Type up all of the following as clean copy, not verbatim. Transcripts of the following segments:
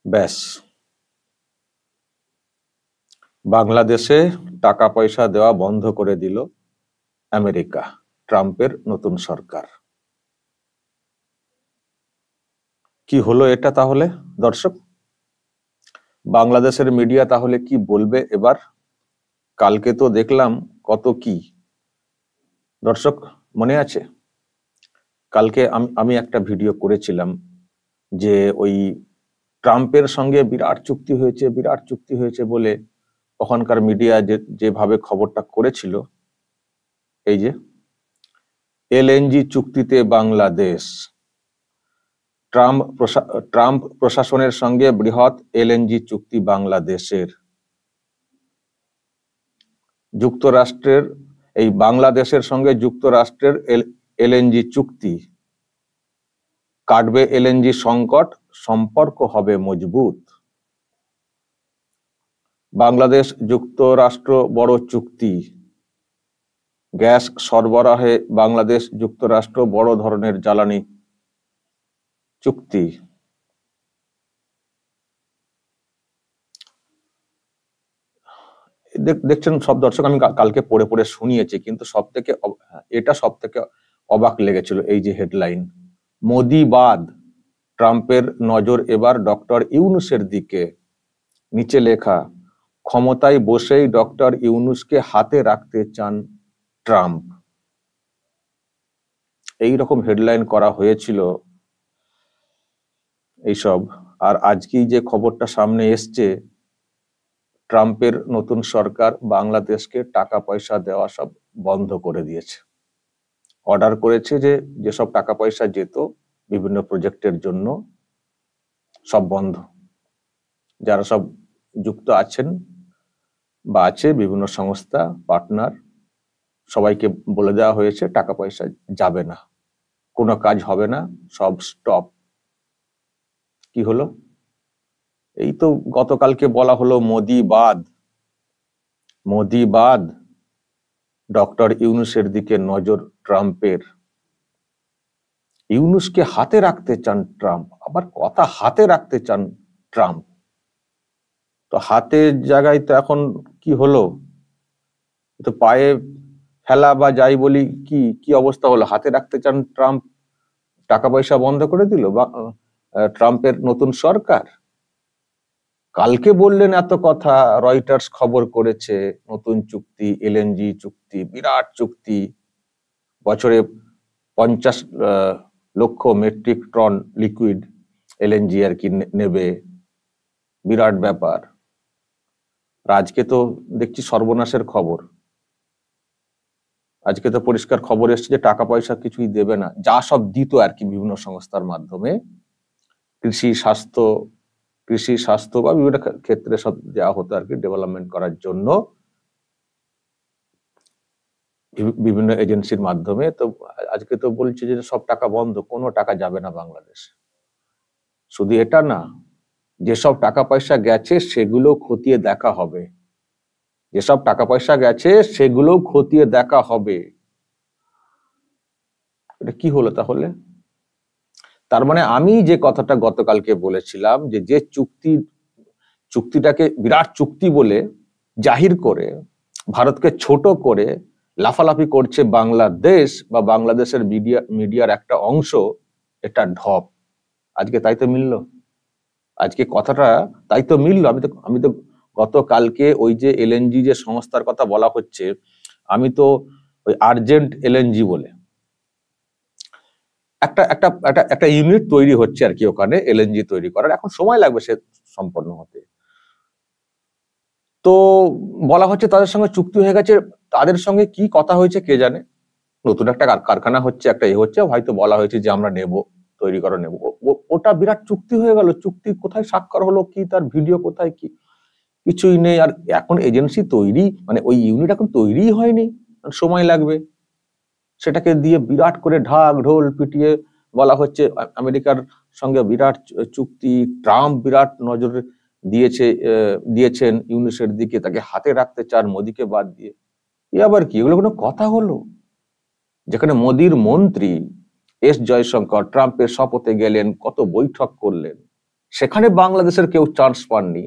ব্যাস, বাংলাদেশে টাকা পয়সা দেওয়া বন্ধ করে দিল আমেরিকা, ট্রাম্পের নতুন সরকার। কি হলো এটা তাহলে দর্শক? বাংলাদেশের মিডিয়া তাহলে কি বলবে এবার? কালকে তো দেখলাম কত কি। দর্শক মনে আছে কালকে আমি একটা ভিডিও করেছিলাম যে ওই ট্রাম্পের সঙ্গে বিরাট চুক্তি হয়েছে বলে ওখানকার মিডিয়া যেভাবে খবরটা করেছিল, এই যে এলএনজি চুক্তিতে বাংলাদেশ, ট্রাম্প প্রশাসনের সঙ্গে বৃহৎ এলএনজি চুক্তি বাংলাদেশের। যুক্তরাষ্ট্রের এই বাংলাদেশের সঙ্গে যুক্তরাষ্ট্রের এলএনজি চুক্তি কাটবে এলএনজি সংকট, সম্পর্ক হবে মজবুত। বাংলাদেশ যুক্তরাষ্ট্র বড় চুক্তি, গ্যাস সরবরাহে বাংলাদেশ যুক্তরাষ্ট্র বড় ধরনের জ্বালানি চুক্তি। দেখছেন সব দর্শক, আমি কালকে পড়ে পড়ে শুনিয়েছি, কিন্তু এটা সব থেকে অবাক লেগেছিল এই যে হেডলাইন, মোদিবাদ, ট্রাম্পের নজর এবার ডক্টর ইউনূসের দিকে। নিচে লেখা, ক্ষমতায় বসেই ডক্টর ইউনূসকে হাতে রাখতে চান ট্রাম্প। এইরকম হেডলাইন করা হয়েছিল এইসব। আর আজকেই যে খবরটা সামনে এসছে, ট্রাম্পের নতুন সরকার বাংলাদেশকে টাকা পয়সা দেওয়া সব বন্ধ করে দিয়েছে। অর্ডার করেছে যে যেসব টাকা পয়সা যেত বিভিন্ন প্রজেক্টের জন্য সব বন্ধ। যারা সব যুক্ত আছেন বা আছে বিভিন্ন সংস্থা পার্টনার, সবাইকে বলে দেওয়া হয়েছে টাকা পয়সা যাবে না, কোনো কাজ হবে না, সব স্টপ। কি হলো? এই তো গতকালকে বলা হলো মোদিবাদ, ডক্টর ইউনূসের দিকে নজর ট্রাম্পের। ইউনূসকে হাতে রাখতে চান ট্রাম্প, আবার কথা হাতে রাখতে চান ট্রাম্প। তো হাতের জায়গায় তো এখন কি হলো, তো পায়ে ফেলা বা যাই বলি, কি অবস্থা হলো? হাতে রাখতে চান ট্রাম্প, টাকা পয়সা বন্ধ করে দিল বা ট্রাম্পের নতুন সরকার। কালকে বললেন এত কথা, রয়টার্স খবর করেছে নতুন চুক্তি, এলএনজি চুক্তি, বিরাট চুক্তি, বছরে 50 লক্ষ মেট্রিক টন লিকুইড এলএনজি আর কি নেবে, বিরাট ব্যাপার। আজকে তো দেখছি সর্বনাশের খবর। আজকে তো পরিষ্কার খবর এসছে যে টাকা পয়সা কিছুই দেবে না, যা সব দিত আর কি বিভিন্ন সংস্থার মাধ্যমে, কৃষি স্বাস্থ্য বা বিভিন্ন ক্ষেত্রে সব দেওয়া হতো আর কি ডেভেলপমেন্ট করার জন্য বিভিন্ন এজেন্সির মাধ্যমে। তো আজকে তো বলছে যে সব টাকা বন্ধ, কোনো টাকা যাবে না বাংলাদেশে। শুধু এটা না, যেসব টাকা পয়সা গেছে সেগুলো খতিয়ে দেখা হবে, যেসব টাকা পয়সা গেছে সেগুলো খতিয়ে দেখা হবে। এটা কি হলো তাহলে? তার মানে আমি যে কথাটা গতকালকে বলেছিলাম যে চুক্তিটাকে বিরাট চুক্তি বলে জাহির করে ভারতকে ছোট করে লাফালাফি করছে বাংলাদেশ বা বাংলাদেশের মিডিয়ার একটা অংশ, এটা ঢপ। আজকে তাই তো মিলল, আজকে কথাটা তাই তো মিলল। আমি তো গতকালকে ওই যে এলএনজি যে সংস্থার কথা বলা হচ্ছে, আমি তো ওই আর্জেন্ট এলএনজি বলে একটা ইউনিট তৈরি হচ্ছে আর কি ওখানে, এলএনজি তৈরি করার। এখন সময় লাগবে সে সম্পন্ন হতে। তো বলা হচ্ছে তাদের সঙ্গে চুক্তি হয়ে গেছে, তাদের সঙ্গে কি কথা হয়েছে কে জানে। নতুন একটা কারখানা হচ্ছে, একটা হচ্ছে, হয়তো বলা হয়েছে যে আমরা নেব, তৈরি করে নেব। ওটা বিরাট চুক্তি হয়ে গেল। চুক্তি কোথায় স্বাক্ষর হলো, কি তার ভিডিও কোথায়, কি কিছুই নেই। আর এখন এজেন্সি তৈরি, মানে ওই ইউনিট এখন তৈরিই হয়নি, সময় লাগবে। সেটাকে দিয়ে বিরাট করে ঢাক ঢোল পিটিয়ে বলা হচ্ছে আমেরিকার সঙ্গে বিরাট চুক্তি, ট্রাম্প বিরাট নজর দিয়েছেন ইউনূসের দিকে, তাকে হাতে রাখতে চান মোদিকে বাদ দিয়ে। এ আবার কি? এগুলো কোনো কথা হলো? যেখানে মোদির মন্ত্রী এস জয়শঙ্কর ট্রাম্পের শপথে গেলেন, কত বৈঠক করলেন, সেখানে বাংলাদেশের কেউ চান্স পাননি,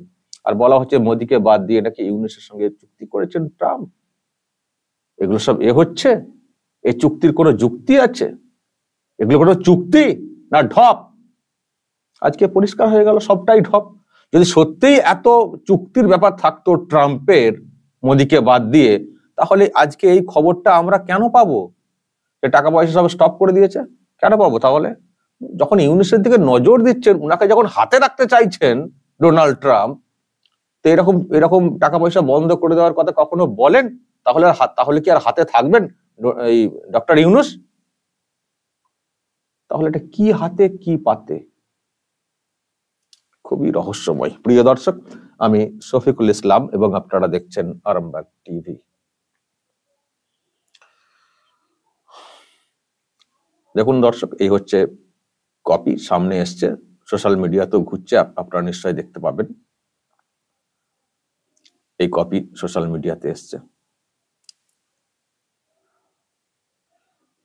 আর বলা হচ্ছে মোদিকে বাদ দিয়ে নাকি ইউনূসের সঙ্গে চুক্তি করেছেন ট্রাম্প। এগুলো সব হচ্ছে, এই চুক্তির কোনো যুক্তি আছে? এগুলো কোনো চুক্তি না ঢপ? আজকে পরিষ্কার হয়ে গেল সবটাই ঢপ। যদি সত্যিই এত চুক্তির ব্যাপার থাকতো ট্রাম্পের মোদিকে বাদ দিয়ে, তাহলে আজকে এই খবরটা আমরা কেন পাবো যে টাকা পয়সা সব স্টপ করে দিয়েছে? কেন পাবো তাহলে? যখন ইউনূসের দিকে নজর দিচ্ছেন, উনাকে যখন হাতে রাখতে চাইছেন ডোনাল্ড ট্রাম্প, তো এরকম এরকম টাকা পয়সা বন্ধ করে দেওয়ার কথা কখনো বলেন? তাহলে কি আর হাতে থাকবেন এই ডক্টর ইউনূস? তাহলে এটা কি হাতে কি পাতে? খুবই রহস্যময়। প্রিয় দর্শক, আমি শফিকুল ইসলাম এবং আপনারা দেখছেন আরামবাগ টিভি। দেখুন দর্শক, এই হচ্ছে কপি, সামনে এসছে, সোশ্যাল মিডিয়াতেও ঘুরছে, আপনারা নিশ্চয়ই দেখতে পাবেন। এই কপি সোশ্যাল মিডিয়াতে এসছে।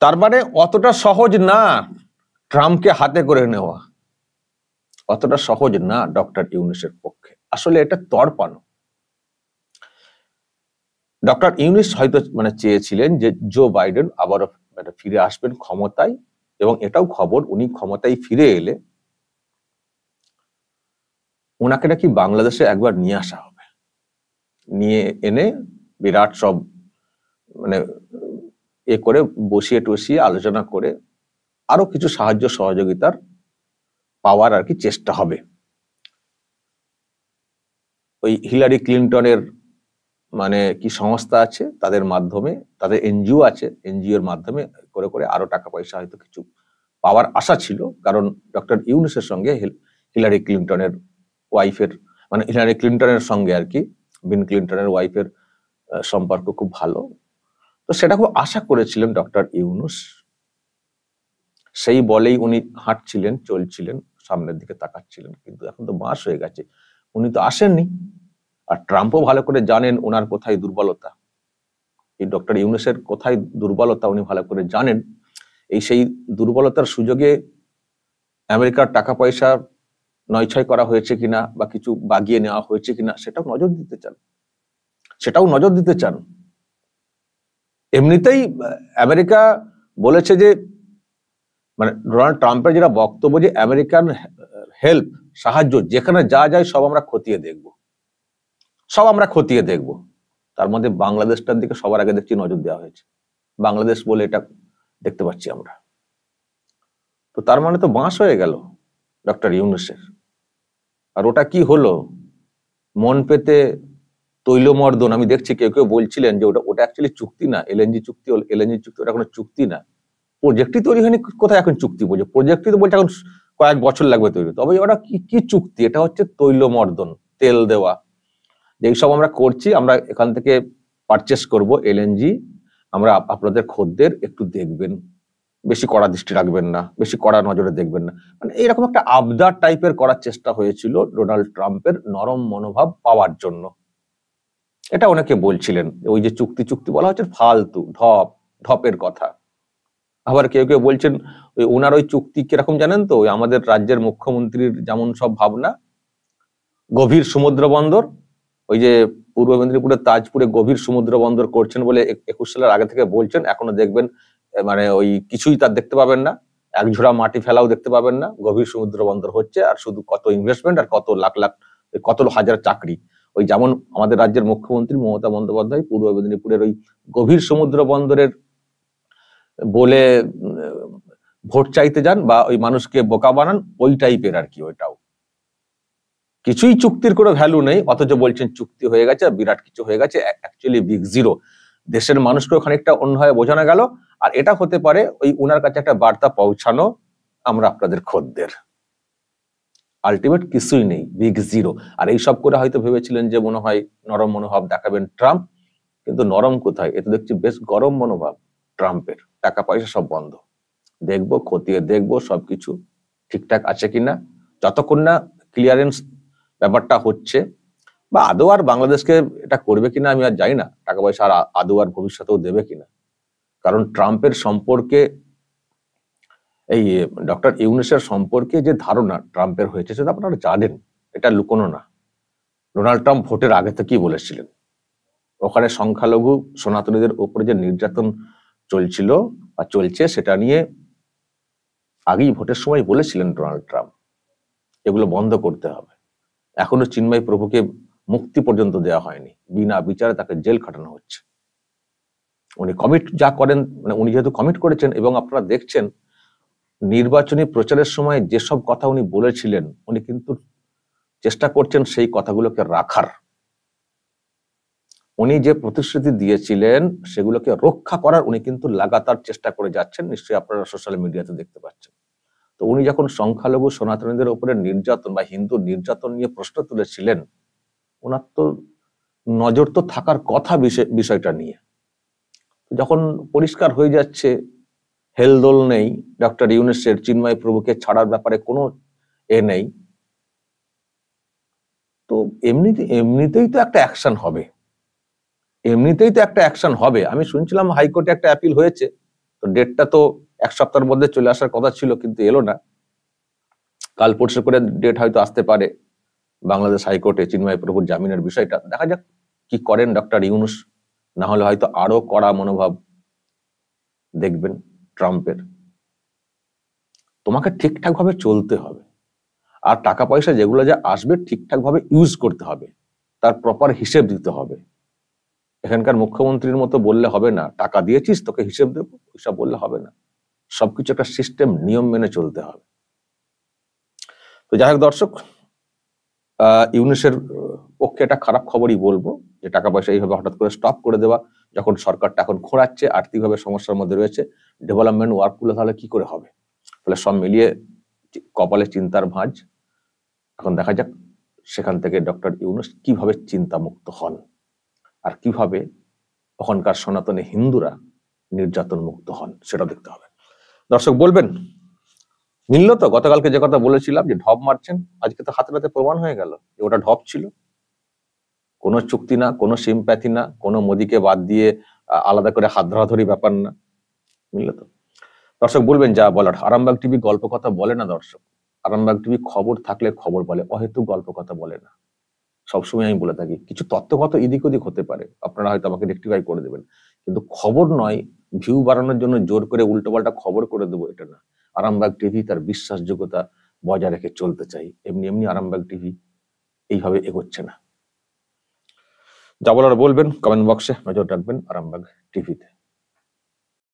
তার মানে অতটা সহজ না ট্রাম্পকে হাতে করে নেওয়া, অতটা সহজ না ডক্টর ইউনূসের পক্ষে। আসলে এটা তড়পানো। ডক্টর ইউনূস হয়তো চেয়েছিলেন যে জো বাইডেন আবারও ফিরে আসবেন ক্ষমতায়, এবং এটাও খবর উনি ক্ষমতায় ফিরে এলে ওনাকে নাকি বাংলাদেশে একবার নিয়ে আসা হবে, নিয়ে এনে বিরাট সব করে বসিয়ে টসিয়ে আলোচনা করে আরো কিছু সাহায্য সহযোগিতার পাওয়ার আর কি চেষ্টা হবে। ওই হিলারি ক্লিনটনের কি সংস্থা আছে, তাদের মাধ্যমে, তাদের এনজিও আছে, এনজিওর মাধ্যমে করে করে আরো টাকা পয়সা হয়তো কিছু পাওয়ার আশা ছিল। কারণ ডক্টর ইউনূসের সঙ্গে হিলারি ক্লিনটনের ওয়াইফের, হিলারি ক্লিনটনের সঙ্গে আর কি বিল ক্লিনটনের ওয়াইফের সম্পর্ক খুব ভালো। তো সেটা খুব আশা করেছিলেন ডক্টর ইউনূস। সেই বলেই উনি হাঁটছিলেন, চলছিলেন, সামনের দিকে তাকাচ্ছিলেন। কিন্তু এখন তো মাস হয়ে গেছে, উনি তো আসেননি। আর ট্রাম্পও ভালো করে জানেন ওনার কোথায় দুর্বলতা, এই ডক্টর ইউনূসের কোথায় দুর্বলতা উনি ভালো করে জানেন। সেই দুর্বলতার সুযোগে আমেরিকার টাকা পয়সা নয়ছয় করা হয়েছে কিনা বা কিছু বাগিয়ে নেওয়া হয়েছে কিনা সেটাও নজর দিতে চান। এমনিতেই আমেরিকা বলেছে যে ডোনাল্ড ট্রাম্পের যেটা বক্তব্য, যে আমেরিকান হেল্প, সাহায্য যেখানে যা যায় সব আমরা খতিয়ে দেখব। তার মধ্যে বাংলাদেশটার দিকে সবার আগে দেখছি নজর দেওয়া হয়েছে। বাংলাদেশ বলে এটা দেখতে পাচ্ছি আমরা। তো তার মানে তো বাঁশ হয়ে গেল ডক্টর ইউনূসের। আর ওটা কি হলো? মন পেতে তৈলমর্দন। আমি দেখছি কেউ কেউ বলছিলেন যে ওটা অ্যাকচুয়ালি চুক্তি না, এলএনজি চুক্তি, ওটা কোনো চুক্তি না, প্রজেক্টই তৈরি হয়নি। কোথায় এখন চুক্তি বলছে? প্রজেক্টই তো বলছে এখন কয়েক বছর লাগবে তৈরি। তবে ওটা কি চুক্তি? এটা হচ্ছে তৈলমর্দন, তেল দেওয়া। এইসব আমরা করছি, আমরা এখান থেকে পারচেস করব এলএনজি, আমরা আপনাদের খদ্দের একটু দেখবেন, বেশি কড়া দৃষ্টি রাখবেন না, বেশি কড়া নজরে দেখবেন না। এইরকম একটা আবদার টাইপের করার চেষ্টা হয়েছিল ডোনাল্ড ট্রাম্পের নরম মনোভাব পাওয়ার জন্য। এটা অনেকে বলছিলেন ওই যে চুক্তি বলা হচ্ছে ফালতু, ঢপের কথা। আবার কেউ কেউ বলছেন ওনার ওই চুক্তি কিরকম জানেন তো? আমাদের রাজ্যের মুখ্যমন্ত্রীর যেমন সব ভাবনা, গভীর সমুদ্র বন্দর, ওই যে পূর্ব মেদিনীপুরের তাজপুরে গভীর সমুদ্র বন্দর করছেন বলে 21 সালের আগে থেকে বলছেন। এখনো দেখবেন ওই কিছুই তার দেখতে পাবেন না, এক ঝোড়া মাটি ফেলাও দেখতে পাবেন না। গভীর সমুদ্র বন্দর হচ্ছে, আর শুধু কত ইনভেস্টমেন্ট আর কত লাখ লাখ, কত হাজার চাকরি। ওই যেমন আমাদের রাজ্যের মুখ্যমন্ত্রী মমতা বন্দ্যোপাধ্যায় পূর্ব মেদিনীপুরের ওই গভীর সমুদ্র বন্দরের বলে ভোট চাইতে যান বা ওই মানুষকে বোকা বানান, ওই টাইপের আর কি। ওইটাও কিছুই চুক্তির কোনো ভ্যালু নেই, অথচ বলছেন চুক্তি হয়ে গেছে, বিরাট কিছু হয়ে গেছে। Actually big zero. দেশের মানুষকেও খানিকটা অন্যভাবে বোঝানো গেল। আর এটা হতে পারে ওই উনার কাছে একটা বার্তা পৌঁছানো, আমরা আপনাদের খদ্দের, আলটিমেট কিছুই নেই, বিগ জিরো। আর এইসব করে হয়তো ভেবেছিলেন যে মনে হয় নরম মনোভাব দেখাবেন ট্রাম্প, কিন্তু নরম কোথায়? এ তো দেখছি বেশ গরম মনোভাব ট্রাম্পের। টাকা পয়সা সব বন্ধ, দেখবো, খতিয়ে দেখবো সবকিছু ঠিকঠাক আছে কিনা। যতক্ষণ না ক্লিয়ারেন্স ব্যাপারটা হচ্ছে, বা আদৌ আর বাংলাদেশকে এটা করবে কিনা আমি আর জানি না, টাকা পয়সা আর আদৌ আর ভবিষ্যতেও দেবে কিনা। কারণ ট্রাম্পের সম্পর্কে এই ডক্টর ইউনূসের সম্পর্কে যে ধারণা ট্রাম্পের হয়েছে সেটা আপনারা জানেন, এটা লুকোনো না। ডোনাল্ড ট্রাম্প ভোটের আগে থেকেই বলেছিলেন ওখানে সংখ্যালঘু সনাতনীদের উপরে যে নির্যাতন চলছিল বা চলছে সেটা নিয়ে আগেই ভোটের সময় বলেছিলেন ডোনাল্ড ট্রাম্প এগুলো বন্ধ করতে হবে। এখনো চিন্ময় প্রভুকে মুক্তি পর্যন্ত দেওয়া হয়নি, বিনা বিচারে তাকে জেল খাটানো হচ্ছে। উনি কমিট যা করেন, মানে উনি যেহেতু কমিট করেছেন এবং আপনারা দেখছেন নির্বাচনী প্রচারের সময় যেসব কথা উনি বলেছিলেন উনি কিন্তু চেষ্টা করছেন সেই কথাগুলোকে রাখার। উনি যে প্রতিশ্রুতি দিয়েছিলেন সেগুলোকে রক্ষা করার উনি কিন্তু লাগাতার চেষ্টা করে যাচ্ছেন, নিশ্চয়ই আপনারা সোশ্যাল মিডিয়াতে দেখতে পাচ্ছেন। তো উনি যখন সংখ্যালঘু সনাতনীদের উপরে নির্যাতন বা হিন্দু নির্যাতন নিয়ে প্রশ্ন তুলেছিলেন, ওনার তো নজর তো থাকার কথা বিষয়টা নিয়ে। যখন পরিষ্কার হয়ে যাচ্ছে হেলদোল নেই ডক্টর ইউনূসের, চিন্ময় প্রভুকে ছাড়ার ব্যাপারে কোনো নেই, তো এমনিতেই তো একটা অ্যাকশন হবে, আমি শুনছিলাম হাইকোর্টে একটা অ্যাপিল হয়েছে, তো ডেটটা তো এক সপ্তাহের মধ্যে চলে আসার কথা ছিল কিন্তু এলো না। কাল পরশু করে ডেট হয়তো আসতে পারে বাংলাদেশ হাইকোর্টে চিন্ময় প্রভুর জামিনের বিষয়টা। দেখা যাক কি করেন ডক্টর ইউনূস, না হলে হয়তো আরো কড়া মনোভাব দেখবেন ট্রাম্পের। তোমাকে ঠিকঠাক ভাবে চলতে হবে, আর টাকা পয়সা যেগুলো যা আসবে ঠিকঠাক ভাবে ইউজ করতে হবে, তার প্রপার হিসেব দিতে হবে। এখানকার মুখ্যমন্ত্রীর মতো বললে হবে না, টাকা দিয়েছিস তোকে হিসেব দেবো, ওইসব বললে হবে না। সবকিছু একটা সিস্টেম, নিয়ম মেনে চলতে হবে। তো যাই হোক দর্শক, ইউনূসের পক্ষে একটা খারাপ খবরই বলবো যে টাকা পয়সা এইভাবে হঠাৎ করে স্টপ করে দেওয়া, যখন সরকারটা এখন খোঁড়াচ্ছে, আর্থিকভাবে সমস্যার মধ্যে রয়েছে, ডেভেলপমেন্ট ওয়ার্কগুলো তাহলে কি করে হবে? ফলে সব মিলিয়ে কপালে চিন্তার ভাঁজ। এখন দেখা যাক সেখান থেকে ডক্টর ইউনূস কিভাবে চিন্তামুক্ত হন আর কিভাবে ওখানকার সনাতনী হিন্দুরা নির্যাতন মুক্ত হন, সেটা দেখতে হবে। দর্শক বলবেন মিলল তো? গতকালকে যে কথা বলেছিলাম যে ঢপ মারছেন, আজকে তো হাতে হাতে প্রমাণ হয়ে গেল যে ওটা ঢপ ছিল, কোনো চুক্তি না, কোনো সিম্প্যাথি না, কোনো মোদিকে বাদ দিয়ে আলাদা করে হাত ধরাধরি ব্যাপার না। মিলল তো? দর্শক বলবেন যা বলার। আরামবাগ টিভি গল্প কথা বলে না দর্শক, আরামবাগ টিভি খবর থাকলে খবর বলে, অহেতুক গল্প কথা বলে না। সবসময় আমি বলে থাকি কিছু তথ্যগত এদিক ওদিক হতে পারে, আপনারা হয়তো আমাকে রেকটিফাই করে দেবেন, কিন্তু খবর নয় ভিউ বাড়ানোর জন্য জোর করে উল্টোপাল্টা খবর করে দেবো এটা না। আরামবাগ টিভি তার বিশ্বাসযোগ্যতা বজায় রেখে চলতে চাই, এমনি এমনি আরামবাগ টিভি এইভাবে এগোচ্ছে না। যা বলার বলবেন কমেন্ট বক্সে, নজর রাখবেন আরামবাগ টিভিতে।